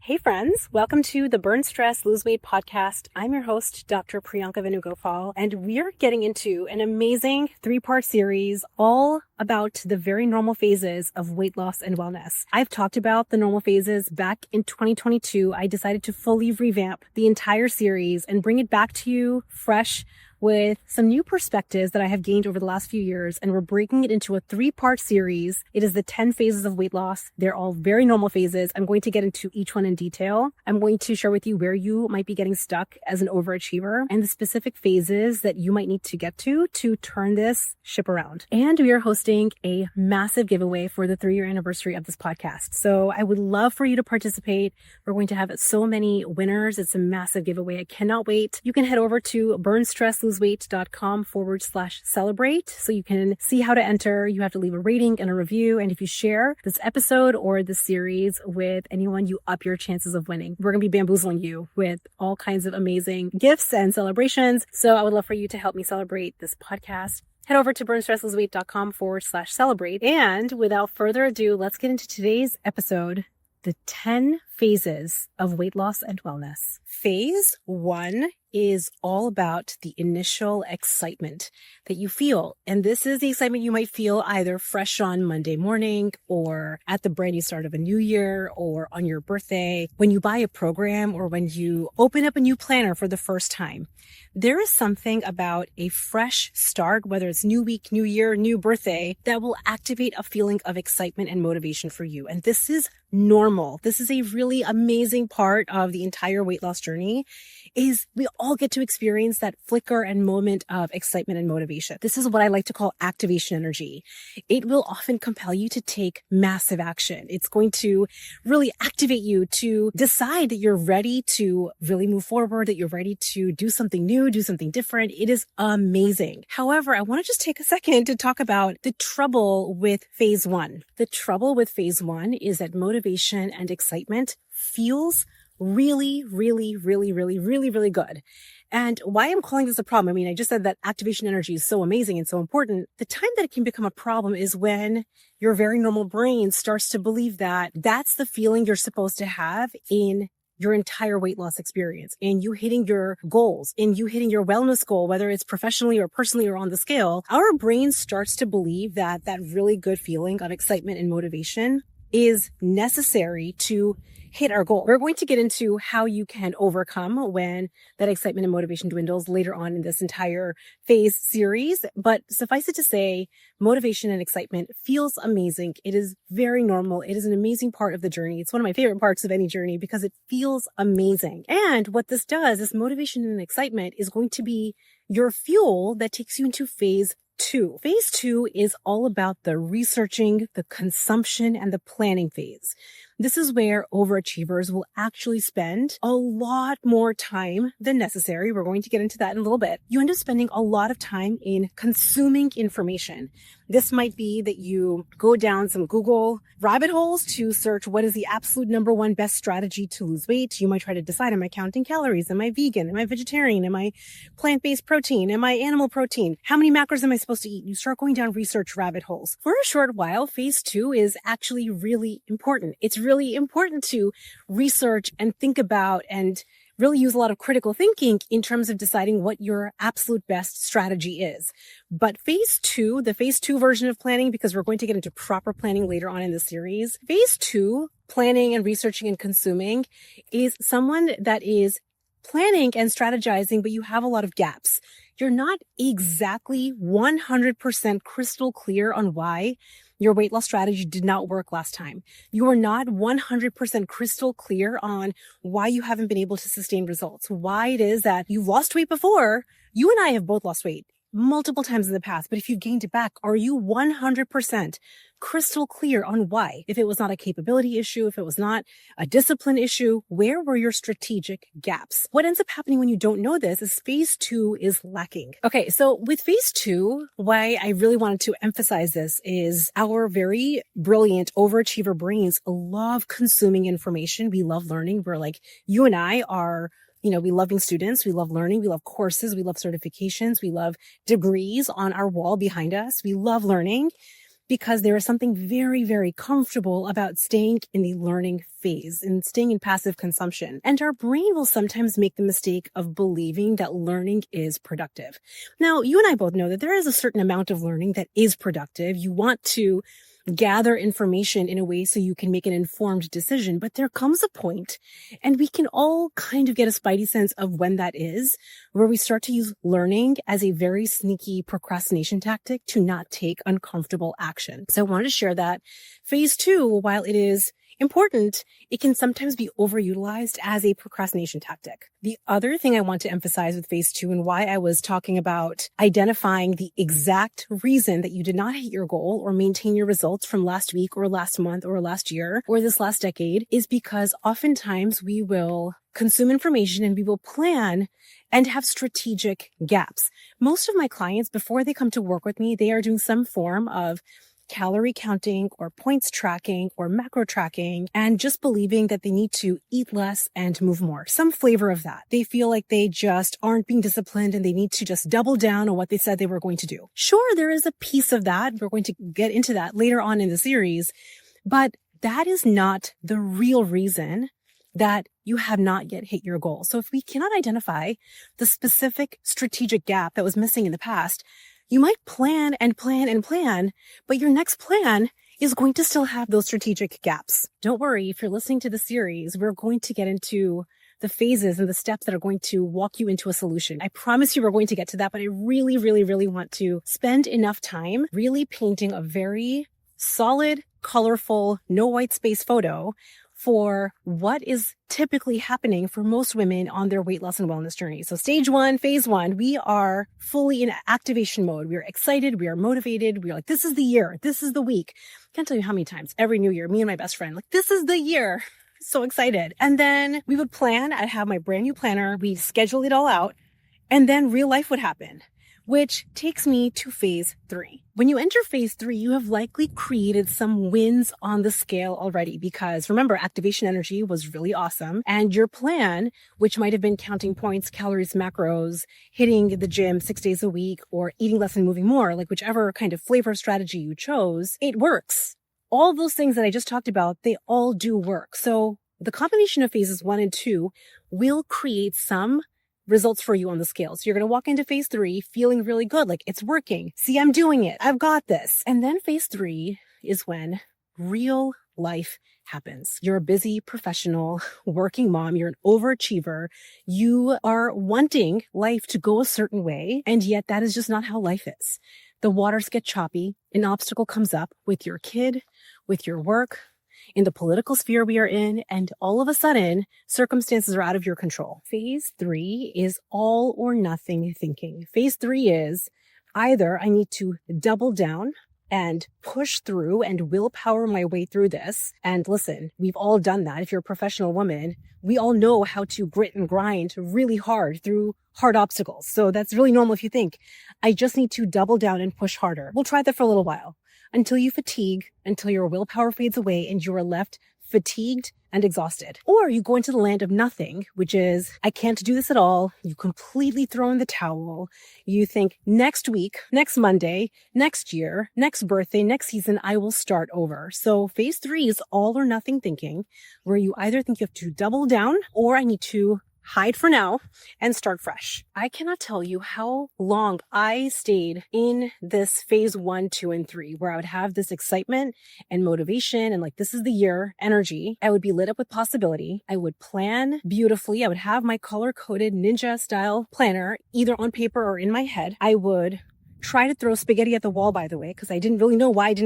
Hey friends, welcome to the Burn Stress Lose Weight podcast. I'm your host, Dr. Priyanka Venugopal, and we're getting into an amazing 3-part series all about the very normal phases of weight loss and wellness. I've talked about the normal phases back in 2022. I decided to fully revamp the entire series and bring it back to you fresh with some new perspectives that I have gained over the last few years, and we're breaking it into a 3-part series. It is the 10 phases of weight loss. They're all very normal phases. I'm going to get into each one in detail. I'm going to share with you where you might be getting stuck as an overachiever and the specific phases that you might need to get to turn this ship around. And we are hosting a massive giveaway for the 3-year anniversary of this podcast. So I would love for you to participate. We're going to have so many winners. It's a massive giveaway. I cannot wait. You can head over to burnstressloseweight.com/celebrate so you can see how to enter. You have to leave a rating and a review. And if you share this episode or this series with anyone, you up your chances of winning. We're going to be bamboozling you with all kinds of amazing gifts and celebrations. So I would love for you to help me celebrate this podcast. Head over to burnstressloseweight.com/celebrate. And without further ado, let's get into today's episode, the 10 phases of weight loss and wellness. Phase 1 is all about the initial excitement that you feel. And this is the excitement you might feel either fresh on Monday morning or at the brand new start of a new year or on your birthday, when you buy a program or when you open up a new planner for the first time. There is something about a fresh start, whether it's new week, new year, new birthday, that will activate a feeling of excitement and motivation for you. And this is normal. This is a really amazing part of the entire weight loss journey, is we all get to experience that flicker and moment of excitement and motivation. This is what I like to call activation energy. It will often compel you to take massive action. It's going to really activate you to decide that you're ready to really move forward, that you're ready to do something new, do something different. It is amazing. However, I want to just take a second to talk about the trouble with phase 1. The trouble with phase 1 is that motivation and excitement feels really good. And why I'm calling this a problem, I mean, I just said that activation energy is so amazing and so important. The time that it can become a problem is when your very normal brain starts to believe that that's the feeling you're supposed to have in your entire weight loss experience, and you hitting your goals, and you hitting your wellness goal, whether it's professionally or personally or on the scale. Our brain starts to believe that that really good feeling of excitement and motivation is necessary to hit our goal. We're going to get into how you can overcome when that excitement and motivation dwindles later on in this entire phase series. But suffice it to say, motivation and excitement feels amazing. It is very normal. It is an amazing part of the journey. It's one of my favorite parts of any journey because it feels amazing. And what this does is motivation and excitement is going to be your fuel that takes you into phase 2. Phase 2 is all about the researching, the consumption, and the planning phase. This is where overachievers will actually spend a lot more time than necessary. We're going to get into that in a little bit. You end up spending a lot of time in consuming information. This might be that you go down some Google rabbit holes to search what is the absolute number one best strategy to lose weight. You might try to decide, am I counting calories? Am I vegan? Am I vegetarian? Am I plant-based protein? Am I animal protein? How many macros am I supposed to eat? You start going down research rabbit holes. For a short while, phase 2 is actually really important. It's really important to research and think about and really use a lot of critical thinking in terms of deciding what your absolute best strategy is. But phase 2, the phase 2 version of planning, because we're going to get into proper planning later on in the series, phase 2, planning and researching and consuming, is someone that is planning and strategizing, but you have a lot of gaps. You're not exactly 100% crystal clear on why your weight loss strategy did not work last time. You are not 100% crystal clear on why you haven't been able to sustain results, why it is that you've lost weight before. You and I have both lost weight multiple times in the past, but if you've gained it back, are you 100% crystal clear on why? If it was not a capability issue, if it was not a discipline issue, where were your strategic gaps? What ends up happening when you don't know this is phase 2 is lacking. Okay, so with phase 2, why I really wanted to emphasize this is our very brilliant overachiever brains love consuming information. We love learning. We're like, you and I are, we love being students. We love learning. We love courses. We love certifications. We love degrees on our wall behind us. We love learning. because there is something very, very comfortable about staying in the learning phase and staying in passive consumption. And our brain will sometimes make the mistake of believing that learning is productive. Now, you and I both know that there is a certain amount of learning that is productive. You want to gather information in a way so you can make an informed decision. But there comes a point, and we can all kind of get a spidey sense of when that is, where we start to use learning as a very sneaky procrastination tactic to not take uncomfortable action. So I wanted to share that. Phase 2, while it is important, it can sometimes be overutilized as a procrastination tactic. The other thing I want to emphasize with phase 2 and why I was talking about identifying the exact reason that you did not hit your goal or maintain your results from last week or last month or last year or this last decade is because oftentimes we will consume information and we will plan and have strategic gaps. Most of my clients, before they come to work with me, they are doing some form of calorie counting or points tracking or macro tracking and just believing that they need to eat less and move more. Some flavor of that. They feel like they just aren't being disciplined and they need to just double down on what they said they were going to do. Sure, there is a piece of that. We're going to get into that later on in the series, but that is not the real reason that you have not yet hit your goal. So if we cannot identify the specific strategic gap that was missing in the past, you might plan and plan and plan, but your next plan is going to still have those strategic gaps. Don't worry, if you're listening to the series, we're going to get into the phases and the steps that are going to walk you into a solution. I promise you we're going to get to that, but I really, really, really want to spend enough time really painting a very solid, colorful, no white space photo for what is typically happening for most women on their weight loss and wellness journey. So stage 1, phase 1, we are fully in activation mode. We are excited. We are motivated. We are like, this is the year. This is the week. Can't tell you how many times every new year, me and my best friend, like, this is the year. So excited. And then we would plan. I'd have my brand new planner. We'd schedule it all out. And then real life would happen, which takes me to phase 3. When you enter phase 3, you have likely created some wins on the scale already because remember, activation energy was really awesome. And your plan, which might have been counting points, calories, macros, hitting the gym 6 days a week, or eating less and moving more, like whichever kind of flavor strategy you chose, it works. All those things that I just talked about, they all do work. So the combination of phases 1 and 2 will create some results for you on the scale. So you're going to walk into phase 3 feeling really good, like it's working. See, I'm doing it. I've got this. And then phase 3 is when real life happens. You're a busy professional, working mom. You're an overachiever. You are wanting life to go a certain way. And yet that is just not how life is. The waters get choppy. An obstacle comes up with your kid, with your work, in the political sphere we are in, and all of a sudden, circumstances are out of your control. Phase 3 is all or nothing thinking. Phase 3 is either I need to double down and push through and willpower my way through this. And listen, we've all done that. If you're a professional woman, we all know how to grit and grind really hard through hard obstacles. So that's really normal if you think, I just need to double down and push harder. We'll try that for a little while. Until you fatigue, until your willpower fades away and you are left fatigued and exhausted. Or you go into the land of nothing, which is, I can't do this at all. You completely throw in the towel. You think next week, next Monday, next year, next birthday, next season, I will start over. So phase 3 is all or nothing thinking, where you either think you have to double down or I need to hide for now and start fresh. I cannot tell you how long I stayed in this phase 1, 2, and 3, where I would have this excitement and motivation and like, this is the year energy. I would be lit up with possibility. I would plan beautifully. I would have my color-coded ninja style planner either on paper or in my head. I would try to throw spaghetti at the wall, by the way, because I didn't really know why it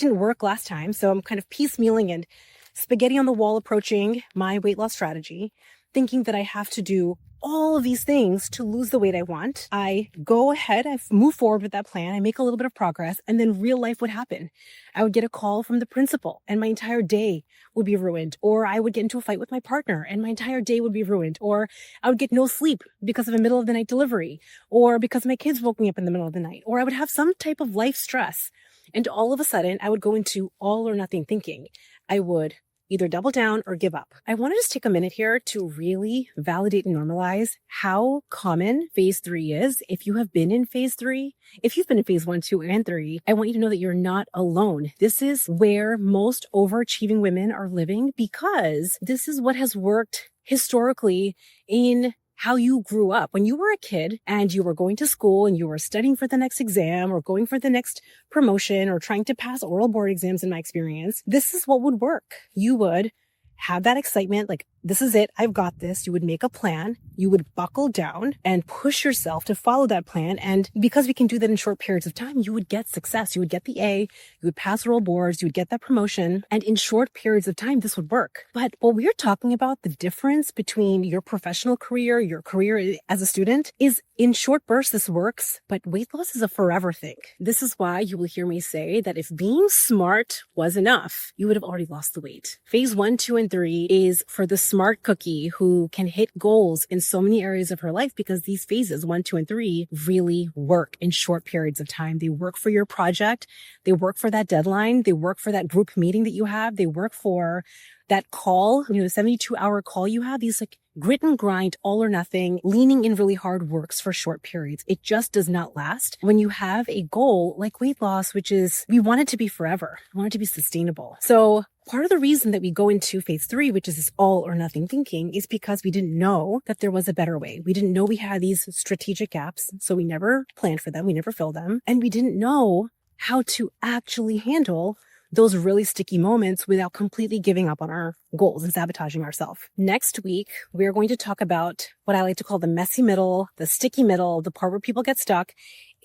didn't work last time. So I'm kind of piecemealing and spaghetti on the wall approaching my weight loss strategy, thinking that I have to do all of these things to lose the weight I want. I go ahead, I move forward with that plan, I make a little bit of progress, and then real life would happen. I would get a call from the principal and my entire day would be ruined. Or I would get into a fight with my partner and my entire day would be ruined. Or I would get no sleep because of a middle of the night delivery. Or because my kids woke me up in the middle of the night. Or I would have some type of life stress. And all of a sudden, I would go into all or nothing thinking. I would either double down or give up. I want to just take a minute here to really validate and normalize how common phase 3 is. If you have been in phase 3, if you've been in phase 1, 2, and 3, I want you to know that you're not alone. This is where most overachieving women are living because this is what has worked historically in how you grew up. When you were a kid and you were going to school and you were studying for the next exam or going for the next promotion or trying to pass oral board exams, in my experience, this is what would work. You would have that excitement, like, this is it, I've got this. You would make a plan, you would buckle down and push yourself to follow that plan. And because we can do that in short periods of time, you would get success. You would get the A, you would pass oral boards, you would get that promotion. And in short periods of time, this would work. But what we're talking about, the difference between your professional career, your career as a student, is in short bursts, this works, but weight loss is a forever thing. This is why you will hear me say that if being smart was enough, you would have already lost the weight. Phase 1, 2, and 3 is for the smart cookie who can hit goals in so many areas of her life because these phases 1, 2, and 3 really work in short periods of time. They work for your project. They work for that deadline. They work for that group meeting that you have. They work for that call, the 72-hour call you have. These like grit and grind, all or nothing, leaning in really hard works for short periods. It just does not last. When you have a goal like weight loss, which is, we want it to be forever. We want it to be sustainable. So part of the reason that we go into phase 3, which is this all or nothing thinking, is because we didn't know that there was a better way. We didn't know we had these strategic gaps. So we never planned for them. We never filled them. And we didn't know how to actually handle those really sticky moments without completely giving up on our goals and sabotaging ourselves. Next week, we're going to talk about what I like to call the messy middle, the sticky middle, the part where people get stuck,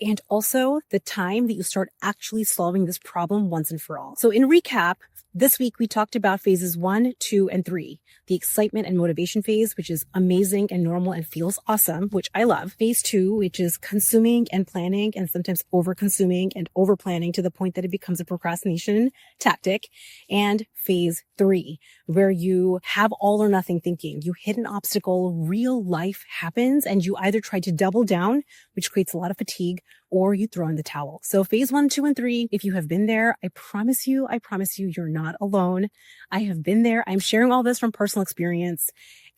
and also the time that you start actually solving this problem once and for all. So in recap, this week we talked about phases 1, 2, and 3. The excitement and motivation phase, which is amazing and normal and feels awesome, which I love. Phase 2, which is consuming and planning and sometimes over-consuming and over-planning to the point that it becomes a procrastination tactic. And phase 3, where you have all or nothing thinking. You hit an obstacle, real life happens, and you either try to double down, which creates a lot of fatigue, or you throw in the towel. So phase 1, 2, and 3, if you have been there, I promise you, you're not alone. I have been there. I'm sharing all this from personal experience.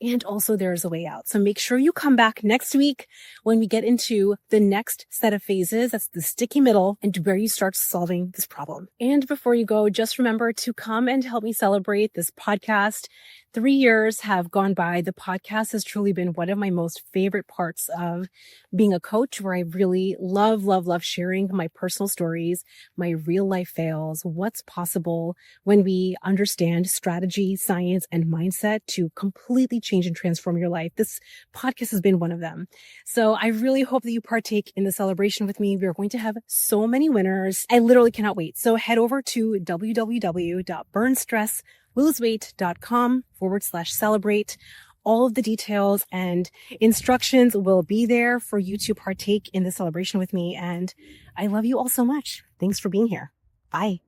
And also there's a way out. So make sure you come back next week when we get into the next set of phases. That's the sticky middle and where you start solving this problem. And before you go, just remember to come and help me celebrate this podcast. 3 years have gone by. The podcast has truly been one of my most favorite parts of being a coach, where I really love sharing my personal stories, my real life fails, what's possible when we understand strategy, science, and mindset to completely change and transform your life. This podcast has been one of them. So I really hope that you partake in the celebration with me. We are going to have so many winners. I literally cannot wait. So head over to www.burnstressloseweight.com/celebrate. All of the details and instructions will be there for you to partake in the celebration with me. And I love you all so much. Thanks for being here. Bye.